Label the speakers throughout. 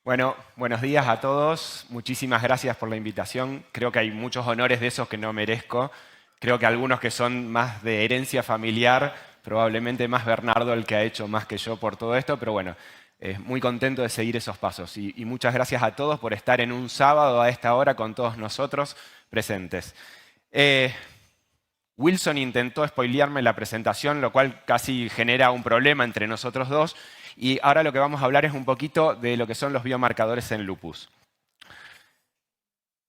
Speaker 1: Bueno, buenos días a todos. Muchísimas gracias por la invitación. Creo que hay muchos honores de esos que no merezco. Creo que algunos que son más de herencia familiar, probablemente más Bernardo el que ha hecho más que yo por todo esto, pero bueno, muy contento de seguir esos pasos. Y muchas gracias a todos por estar en un sábado a esta hora con todos nosotros presentes. Wilson intentó spoilearme la presentación, lo cual casi genera un problema entre nosotros dos. Y ahora lo que vamos a hablar es un poquito de lo que son los biomarcadores en lupus.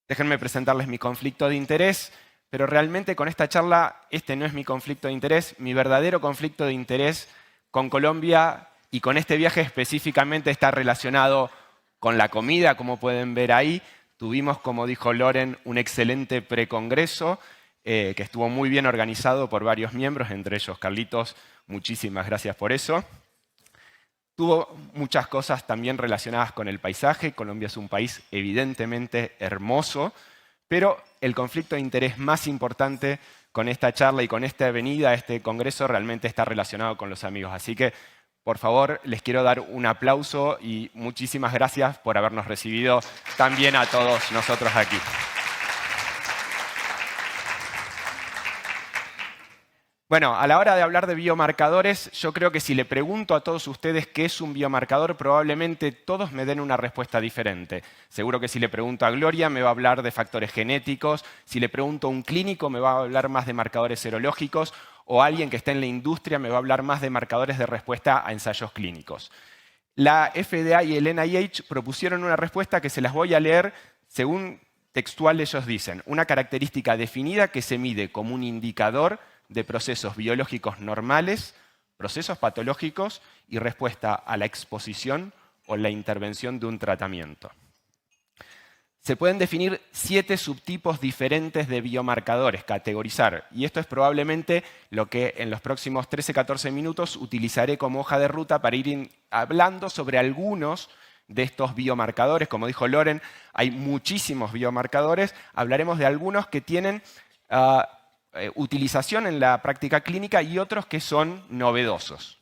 Speaker 1: Déjenme presentarles mi conflicto de interés, pero realmente con esta charla este no es mi conflicto de interés. Mi verdadero conflicto de interés con Colombia y con este viaje específicamente está relacionado con la comida, como pueden ver ahí. Tuvimos, como dijo Loren, un excelente precongreso que estuvo muy bien organizado por varios miembros, entre ellos Carlitos. Muchísimas gracias por eso. Tuvo muchas cosas también relacionadas con el paisaje. Colombia es un país evidentemente hermoso, pero el conflicto de interés más importante con esta charla y con esta venida a este congreso realmente está relacionado con los amigos. Así que, por favor, les quiero dar un aplauso y muchísimas gracias por habernos recibido también a todos nosotros aquí. Bueno, a la hora de hablar de biomarcadores, yo creo que si le pregunto a todos ustedes qué es un biomarcador, probablemente todos me den una respuesta diferente. Seguro que si le pregunto a Gloria me va a hablar de factores genéticos, si le pregunto a un clínico me va a hablar más de marcadores serológicos, o alguien que esté en la industria me va a hablar más de marcadores de respuesta a ensayos clínicos. La FDA y el NIH propusieron una respuesta que se las voy a leer según textual ellos dicen. Una característica definida que se mide como un indicador de procesos biológicos normales, procesos patológicos y respuesta a la exposición o la intervención de un tratamiento. Se pueden definir 7 subtipos diferentes de biomarcadores, categorizar, y esto es probablemente lo que en los próximos 13-14 minutos utilizaré como hoja de ruta para ir hablando sobre algunos de estos biomarcadores. Como dijo Loren, hay muchísimos biomarcadores, hablaremos de algunos que tienen utilización en la práctica clínica y otros que son novedosos.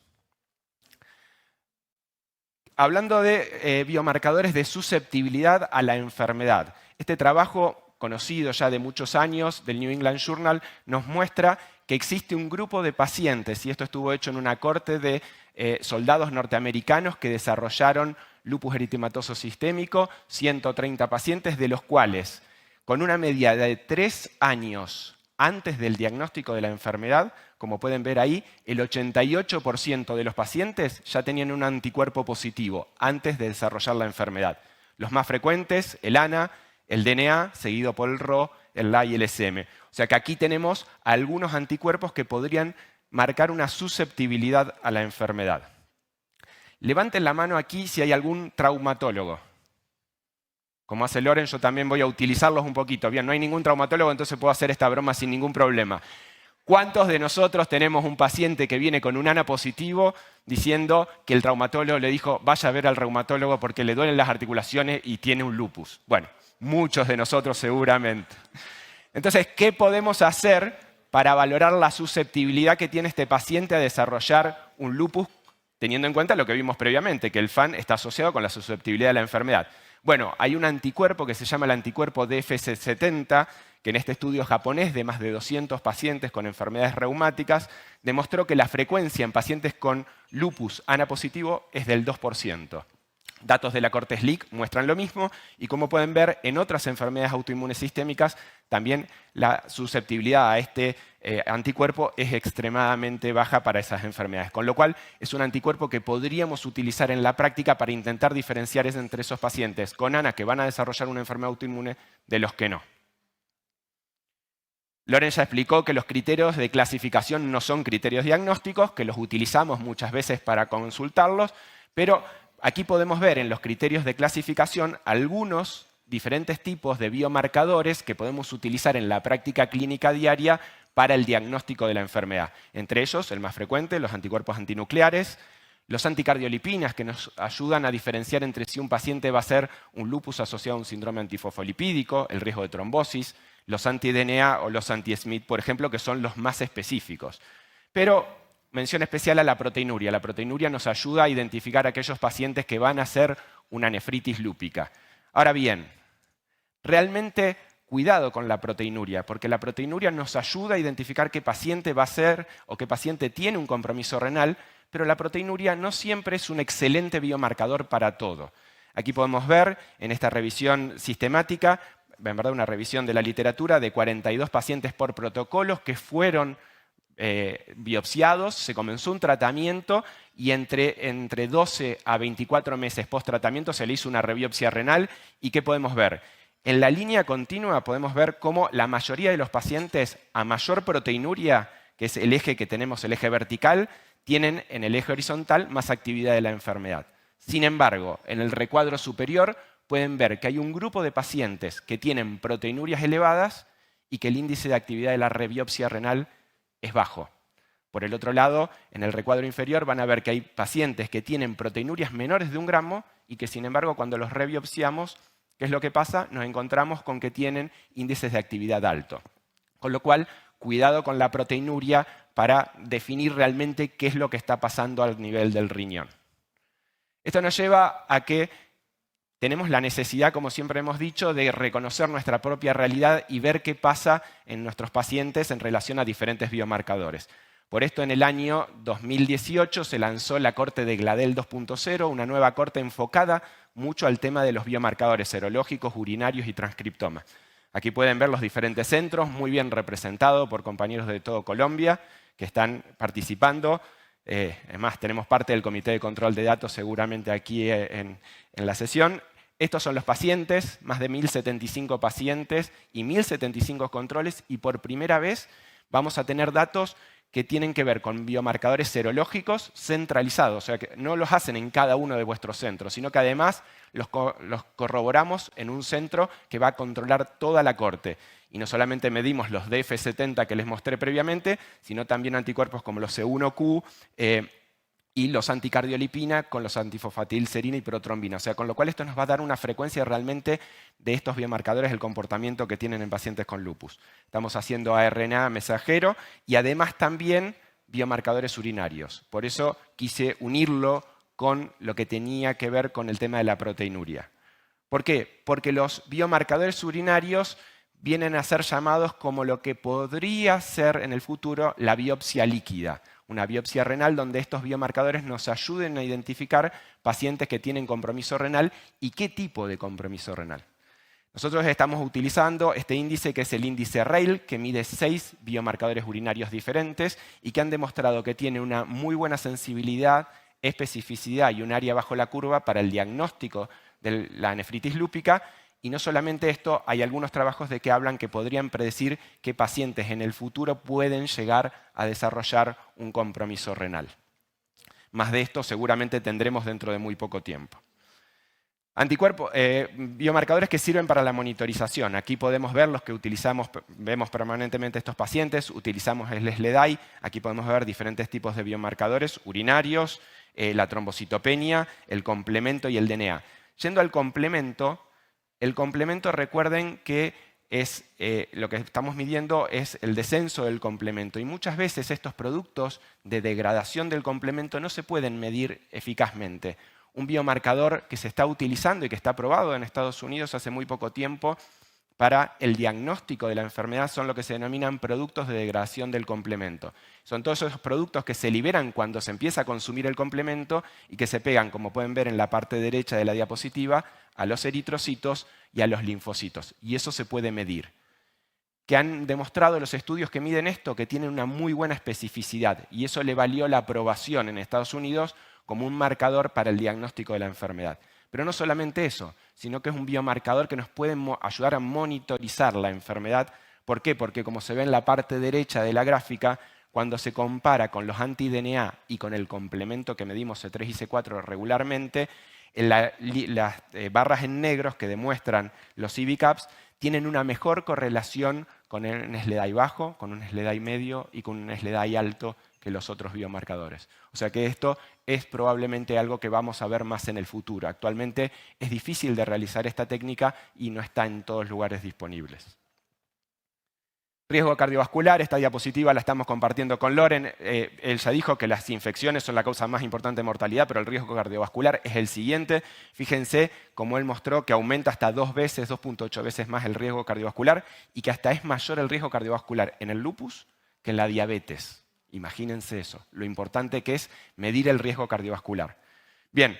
Speaker 1: Hablando de biomarcadores de susceptibilidad a la enfermedad. Este trabajo, conocido ya de muchos años, del New England Journal, nos muestra que existe un grupo de pacientes, y esto estuvo hecho en una corte de soldados norteamericanos que desarrollaron lupus eritematoso sistémico, 130 pacientes, de los cuales, con una media de 3 años antes del diagnóstico de la enfermedad, como pueden ver ahí, el 88% de los pacientes ya tenían un anticuerpo positivo antes de desarrollar la enfermedad. Los más frecuentes, el ANA, el DNA, seguido por el RO, el LA y el SM. O sea que aquí tenemos algunos anticuerpos que podrían marcar una susceptibilidad a la enfermedad. Levanten la mano aquí si hay algún traumatólogo. Como hace Loren, yo también voy a utilizarlos un poquito. Bien, no hay ningún traumatólogo, entonces puedo hacer esta broma sin ningún problema. ¿Cuántos de nosotros tenemos un paciente que viene con un ANA positivo diciendo que el traumatólogo le dijo vaya a ver al reumatólogo porque le duelen las articulaciones y tiene un lupus? Bueno, muchos de nosotros seguramente. Entonces, ¿qué podemos hacer para valorar la susceptibilidad que tiene este paciente a desarrollar un lupus, teniendo en cuenta lo que vimos previamente, que el FAN está asociado con la susceptibilidad de la enfermedad? Bueno, hay un anticuerpo que se llama el anticuerpo DFC70, que en este estudio japonés de más de 200 pacientes con enfermedades reumáticas demostró que la frecuencia en pacientes con lupus ANA positivo es del 2%. Datos de la corte SLEEK muestran lo mismo y, como pueden ver, en otras enfermedades autoinmunes sistémicas también la susceptibilidad a este anticuerpo es extremadamente baja para esas enfermedades. Con lo cual, es un anticuerpo que podríamos utilizar en la práctica para intentar diferenciar entre esos pacientes con ANA que van a desarrollar una enfermedad autoinmune de los que no. Loren ya explicó que los criterios de clasificación no son criterios diagnósticos, que los utilizamos muchas veces para consultarlos, pero aquí podemos ver en los criterios de clasificación algunos diferentes tipos de biomarcadores que podemos utilizar en la práctica clínica diaria para el diagnóstico de la enfermedad. Entre ellos, el más frecuente, los anticuerpos antinucleares, los anticardiolipinas, que nos ayudan a diferenciar entre si un paciente va a ser un lupus asociado a un síndrome antifosfolipídico, el riesgo de trombosis, los anti-DNA o los anti-SMID, por ejemplo, que son los más específicos. Pero mención especial a la proteinuria. La proteinuria nos ayuda a identificar a aquellos pacientes que van a ser una nefritis lúpica. Ahora bien, realmente cuidado con la proteinuria, porque la proteinuria nos ayuda a identificar qué paciente va a ser o qué paciente tiene un compromiso renal, pero la proteinuria no siempre es un excelente biomarcador para todo. Aquí podemos ver en esta revisión sistemática, en verdad una revisión de la literatura, de 42 pacientes por protocolos que fueron biopsiados, se comenzó un tratamiento y entre 12 a 24 meses post-tratamiento se le hizo una rebiopsia renal. ¿Y qué podemos ver? En la línea continua podemos ver cómo la mayoría de los pacientes a mayor proteinuria, que es el eje que tenemos, el eje vertical, tienen en el eje horizontal más actividad de la enfermedad. Sin embargo, en el recuadro superior pueden ver que hay un grupo de pacientes que tienen proteinurias elevadas y que el índice de actividad de la rebiopsia renal es bajo. Por el otro lado, en el recuadro inferior van a ver que hay pacientes que tienen proteinurias menores de 1 gramo y que, sin embargo, cuando los rebiopsiamos, ¿qué es lo que pasa? Nos encontramos con que tienen índices de actividad alto. Con lo cual, cuidado con la proteinuria para definir realmente qué es lo que está pasando al nivel del riñón. Esto nos lleva a que tenemos la necesidad, como siempre hemos dicho, de reconocer nuestra propia realidad y ver qué pasa en nuestros pacientes en relación a diferentes biomarcadores. Por esto, en el año 2018 se lanzó la corte de Gladel 2.0, una nueva corte enfocada mucho al tema de los biomarcadores serológicos, urinarios y transcriptoma. Aquí pueden ver los diferentes centros, muy bien representados por compañeros de todo Colombia que están participando. Es más, tenemos parte del comité de control de datos seguramente aquí en la sesión. Estos son los pacientes, más de 1.075 pacientes y 1.075 controles, y por primera vez vamos a tener datos que tienen que ver con biomarcadores serológicos centralizados, o sea que no los hacen en cada uno de vuestros centros, sino que además los corroboramos en un centro que va a controlar toda la corte. Y no solamente medimos los DF70 que les mostré previamente, sino también anticuerpos como los C1Q y los anticardiolipina con los antifosfatilserina y protrombina. O sea, con lo cual esto nos va a dar una frecuencia realmente de estos biomarcadores del comportamiento que tienen en pacientes con lupus. Estamos haciendo ARNA mensajero y además también biomarcadores urinarios. Por eso quise unirlo con lo que tenía que ver con el tema de la proteinuria. ¿Por qué? Porque los biomarcadores urinarios vienen a ser llamados como lo que podría ser en el futuro la biopsia líquida, una biopsia renal donde estos biomarcadores nos ayuden a identificar pacientes que tienen compromiso renal y qué tipo de compromiso renal. Nosotros estamos utilizando este índice que es el índice RAIL, que mide 6 biomarcadores urinarios diferentes y que han demostrado que tiene una muy buena sensibilidad, especificidad y un área bajo la curva para el diagnóstico de la nefritis lúpica. Y no solamente esto, hay algunos trabajos de que hablan que podrían predecir qué pacientes en el futuro pueden llegar a desarrollar un compromiso renal. Más de esto seguramente tendremos dentro de muy poco tiempo. Anticuerpos, biomarcadores que sirven para la monitorización. Aquí podemos ver los que utilizamos, vemos permanentemente estos pacientes, utilizamos el SLEDAI. Aquí podemos ver diferentes tipos de biomarcadores urinarios, la trombocitopenia, el complemento y el DNA. Yendo al complemento, el complemento, recuerden que es, lo que estamos midiendo es el descenso del complemento y muchas veces estos productos de degradación del complemento no se pueden medir eficazmente. Un biomarcador que se está utilizando y que está aprobado en Estados Unidos hace muy poco tiempo para el diagnóstico de la enfermedad son lo que se denominan productos de degradación del complemento. Son todos esos productos que se liberan cuando se empieza a consumir el complemento y que se pegan, como pueden ver en la parte derecha de la diapositiva, a los eritrocitos y a los linfocitos. Y eso se puede medir. ¿Qué han demostrado los estudios que miden esto? Que tienen una muy buena especificidad y eso le valió la aprobación en Estados Unidos como un marcador para el diagnóstico de la enfermedad. Pero no solamente eso, sino que es un biomarcador que nos puede ayudar a monitorizar la enfermedad. ¿Por qué? Porque como se ve en la parte derecha de la gráfica, cuando se compara con los anti-DNA y con el complemento que medimos C3 y C4 regularmente, las barras en negros que demuestran los CIVICAPS tienen una mejor correlación con un SLEDAI bajo, con un SLEDAI medio y con un SLEDAI alto que los otros biomarcadores. O sea que esto es probablemente algo que vamos a ver más en el futuro. Actualmente es difícil de realizar esta técnica y no está en todos lugares disponibles. Riesgo cardiovascular, esta diapositiva la estamos compartiendo con Loren. Él ya dijo que las infecciones son la causa más importante de mortalidad, pero el riesgo cardiovascular es el siguiente. Fíjense cómo él mostró que aumenta hasta 2.8 veces más el riesgo cardiovascular y que hasta es mayor el riesgo cardiovascular en el lupus que en la diabetes. Imagínense eso, lo importante que es medir el riesgo cardiovascular. Bien.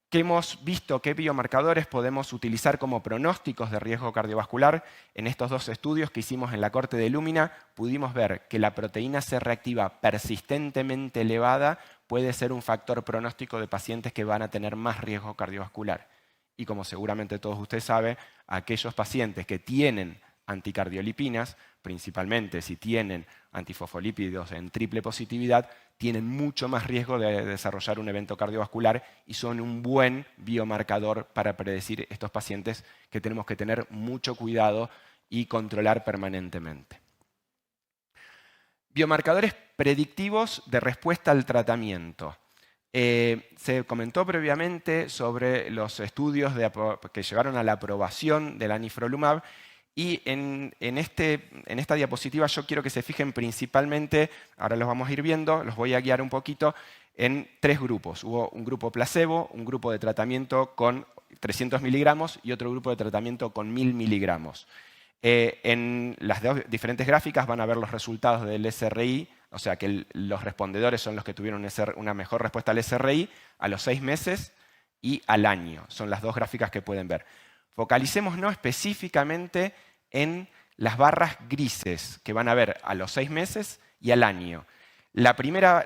Speaker 1: ¿Qué hemos visto? ¿Qué biomarcadores podemos utilizar como pronósticos de riesgo cardiovascular? En estos dos estudios que hicimos en la corte de Illumina, pudimos ver que la proteína C reactiva persistentemente elevada puede ser un factor pronóstico de pacientes que van a tener más riesgo cardiovascular. Y como seguramente todos ustedes saben, aquellos pacientes que tienen anticardiolipinas, principalmente si tienen antifosfolípidos en triple positividad, tienen mucho más riesgo de desarrollar un evento cardiovascular y son un buen biomarcador para predecir estos pacientes que tenemos que tener mucho cuidado y controlar permanentemente. Biomarcadores predictivos de respuesta al tratamiento. Se comentó previamente sobre los estudios que llevaron a la aprobación del anifrolumab. Y en esta diapositiva yo quiero que se fijen principalmente, ahora los vamos a ir viendo, los voy a guiar un poquito, en tres grupos. Hubo un grupo placebo, un grupo de tratamiento con 300 miligramos y otro grupo de tratamiento con 1000 miligramos. En las dos diferentes gráficas van a ver los resultados del SRI, o sea que los respondedores son los que tuvieron una mejor respuesta al SRI a los 6 meses y al año. Son las dos gráficas que pueden ver. Focalicémonos específicamente en las barras grises que van a ver a los 6 meses y al año. La primera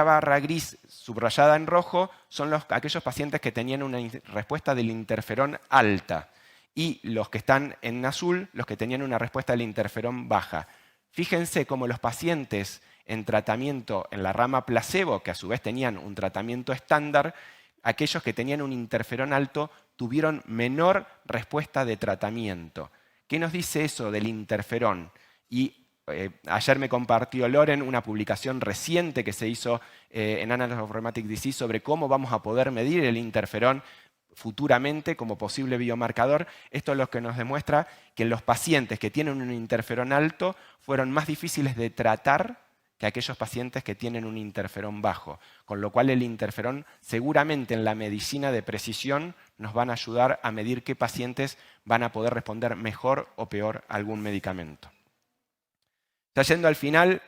Speaker 1: barra gris subrayada en rojo son aquellos pacientes que tenían una respuesta del interferón alta y los que están en azul, los que tenían una respuesta del interferón baja. Fíjense cómo los pacientes en tratamiento en la rama placebo, que a su vez tenían un tratamiento estándar, aquellos que tenían un interferón alto tuvieron menor respuesta de tratamiento. ¿Qué nos dice eso del interferón? Y ayer me compartió Loren una publicación reciente que se hizo en Annals of Rheumatic Disease sobre cómo vamos a poder medir el interferón futuramente como posible biomarcador. Esto es lo que nos demuestra que los pacientes que tienen un interferón alto fueron más difíciles de tratar que aquellos pacientes que tienen un interferón bajo, con lo cual el interferón seguramente en la medicina de precisión nos van a ayudar a medir qué pacientes van a poder responder mejor o peor a algún medicamento. Ya yendo al final,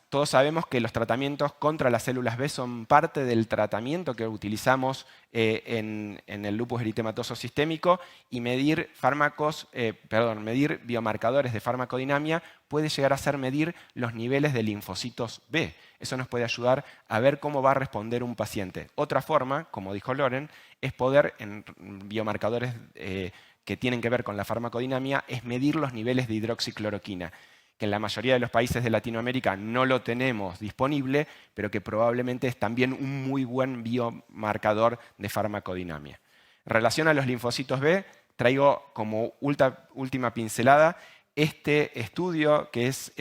Speaker 1: todos sabemos que los tratamientos contra las células B son parte del tratamiento que utilizamos en el lupus eritematoso sistémico y medir biomarcadores de farmacodinamia puede llegar a ser medir los niveles de linfocitos B. Eso nos puede ayudar a ver cómo va a responder un paciente. Otra forma, como dijo Loren, es poder, en biomarcadores que tienen que ver con la farmacodinamia, es medir los niveles de hidroxicloroquina, que en la mayoría de los países de Latinoamérica no lo tenemos disponible, pero que probablemente es también un muy buen biomarcador de farmacodinamia. En relación a los linfocitos B, traigo como última pincelada este estudio que es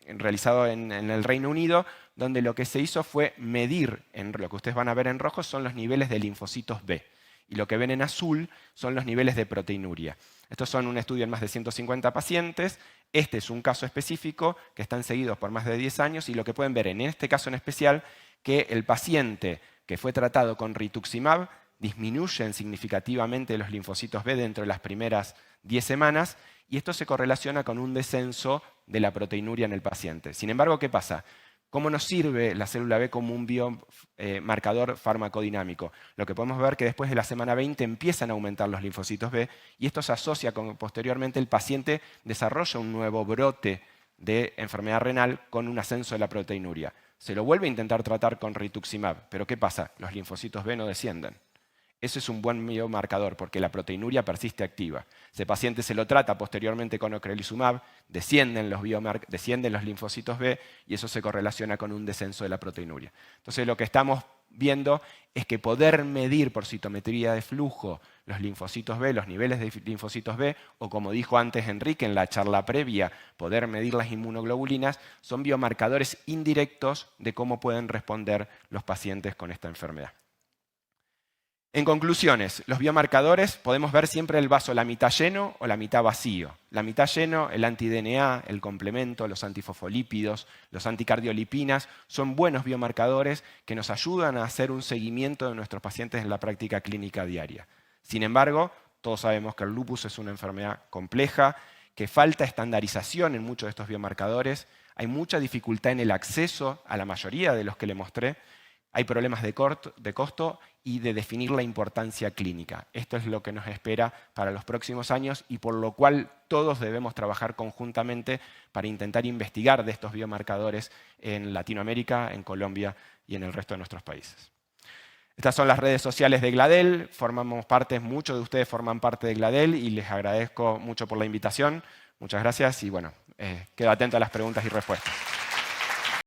Speaker 1: realizado en el Reino Unido, donde lo que se hizo fue medir, lo que ustedes van a ver en rojo son los niveles de linfocitos B, y lo que ven en azul son los niveles de proteinuria. Estos son un estudio en más de 150 pacientes. Este es un caso específico que están seguidos por más de 10 años y lo que pueden ver en este caso en especial, que el paciente que fue tratado con rituximab disminuyen significativamente los linfocitos B dentro de las primeras 10 semanas y esto se correlaciona con un descenso de la proteinuria en el paciente. Sin embargo, ¿qué pasa? ¿Cómo nos sirve la célula B como un biomarcador farmacodinámico? Lo que podemos ver que después de la semana 20 empiezan a aumentar los linfocitos B y esto se asocia con que posteriormente el paciente desarrolla un nuevo brote de enfermedad renal con un ascenso de la proteinuria. Se lo vuelve a intentar tratar con rituximab, pero ¿qué pasa? Los linfocitos B no descienden. Eso es un buen biomarcador porque la proteinuria persiste activa. Ese paciente se lo trata posteriormente con ocrelizumab, descienden los linfocitos B y eso se correlaciona con un descenso de la proteinuria. Entonces lo que estamos viendo es que poder medir por citometría de flujo los linfocitos B, los niveles de linfocitos B, o como dijo antes Enrique en la charla previa, poder medir las inmunoglobulinas, son biomarcadores indirectos de cómo pueden responder los pacientes con esta enfermedad. En conclusiones, los biomarcadores podemos ver siempre el vaso la mitad lleno o la mitad vacío. La mitad lleno, el anti-DNA, el complemento, los antifosfolípidos, los anticardiolipinas, son buenos biomarcadores que nos ayudan a hacer un seguimiento de nuestros pacientes en la práctica clínica diaria. Sin embargo, todos sabemos que el lupus es una enfermedad compleja, que falta estandarización en muchos de estos biomarcadores, hay mucha dificultad en el acceso a la mayoría de los que le mostré, hay problemas de costo y de definir la importancia clínica. Esto es lo que nos espera para los próximos años y por lo cual todos debemos trabajar conjuntamente para intentar investigar de estos biomarcadores en Latinoamérica, en Colombia y en el resto de nuestros países. Estas son las redes sociales de GLADEL, muchos de ustedes forman parte de GLADEL y les agradezco mucho por la invitación. Muchas gracias y bueno, quedo atento a las preguntas y respuestas.